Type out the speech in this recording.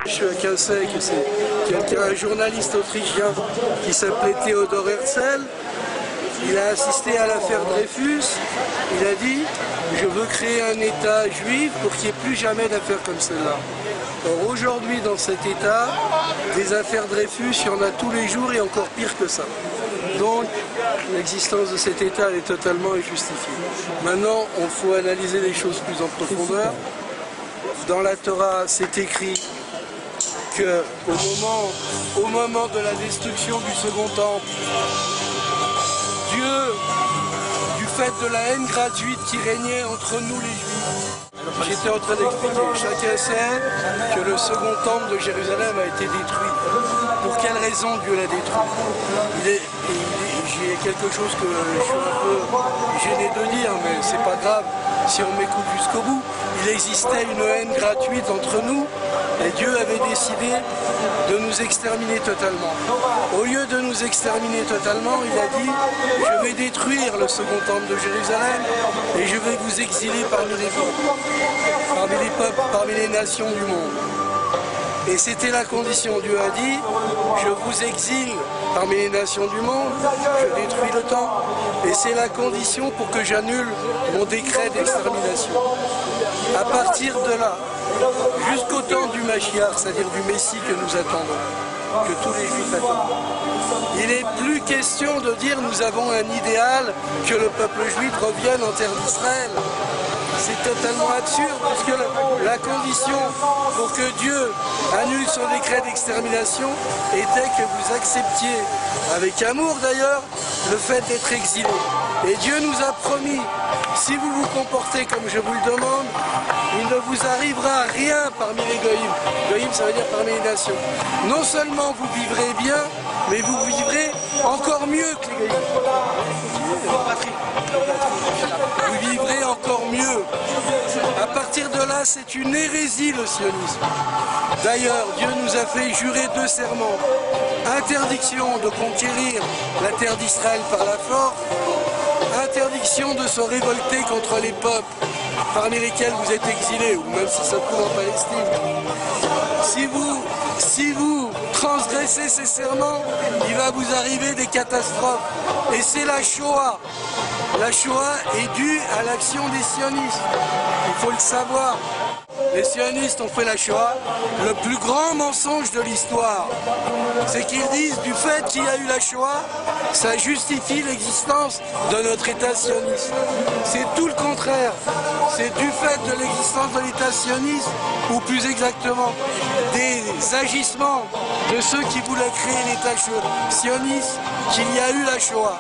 Chacun sait que c'est un journaliste autrichien qui s'appelait Theodor Herzl. Il a assisté à l'affaire Dreyfus. Il a dit « Je veux créer un État juif pour qu'il n'y ait plus jamais d'affaires comme celle-là ». Or aujourd'hui, dans cet État, des affaires Dreyfus, il y en a tous les jours et encore pire que ça. Donc, l'existence de cet État elle est totalement injustifiée. Maintenant, il faut analyser les choses plus en profondeur. Dans la Torah, c'est écrit qu'au moment de la destruction du Second Temple, Dieu, du fait de la haine gratuite qui régnait entre nous les Juifs, j'étais en train d'expliquer, chacun sait que le Second Temple de Jérusalem a été détruit. Pour quelle raison Dieu l'a détruit? J'ai quelque chose que je suis un peu gêné de dire, mais c'est pas grave si on m'écoute jusqu'au bout. Il existait une haine gratuite entre nous et Dieu avait décidé de nous exterminer totalement. Au lieu de nous exterminer totalement, il a dit « Je vais détruire le Second Temple de Jérusalem et je vais vous exiler parmi les peuples, parmi les nations du monde. » Et c'était la condition. Dieu a dit, je vous exile parmi les nations du monde, je détruis le temple. Et c'est la condition pour que j'annule mon décret d'extermination. À partir de là, jusqu'au temps du Mashiach, c'est-à-dire du Messie que nous attendons, que tous les Juifs attendent, il n'est plus question de dire nous avons un idéal, que le peuple juif revienne en terre d'Israël. C'est totalement absurde, puisque la condition pour que Dieu annule son décret d'extermination était que vous acceptiez, avec amour d'ailleurs, le fait d'être exilé. Et Dieu nous a promis, si vous vous comportez comme je vous le demande, il ne vous arrivera rien parmi les goïms. Goïms, ça veut dire parmi les nations. Non seulement vous vivrez bien, mais vous vivrez encore mieux que les goïms. Vous vivrez encore mieux. À partir de là, c'est une hérésie le sionisme. D'ailleurs, Dieu nous a fait jurer 2 serments. Interdiction de conquérir la terre d'Israël par la force, interdiction de se révolter contre les peuples parmi lesquels vous êtes exilés, ou même si ça se trouve en Palestine. Si vous transgressez ces serments, il va vous arriver des catastrophes. Et c'est la Shoah. La Shoah est due à l'action des sionistes. Il faut le savoir. Les sionistes ont fait la Shoah. Le plus grand mensonge de l'histoire, c'est qu'ils disent du fait qu'il y a eu la Shoah, ça justifie l'existence de notre État sioniste. C'est tout le contraire. C'est du fait de l'existence de l'État sioniste, ou plus exactement, des agissements de ceux qui voulaient créer l'État sioniste, qu'il y a eu la Shoah.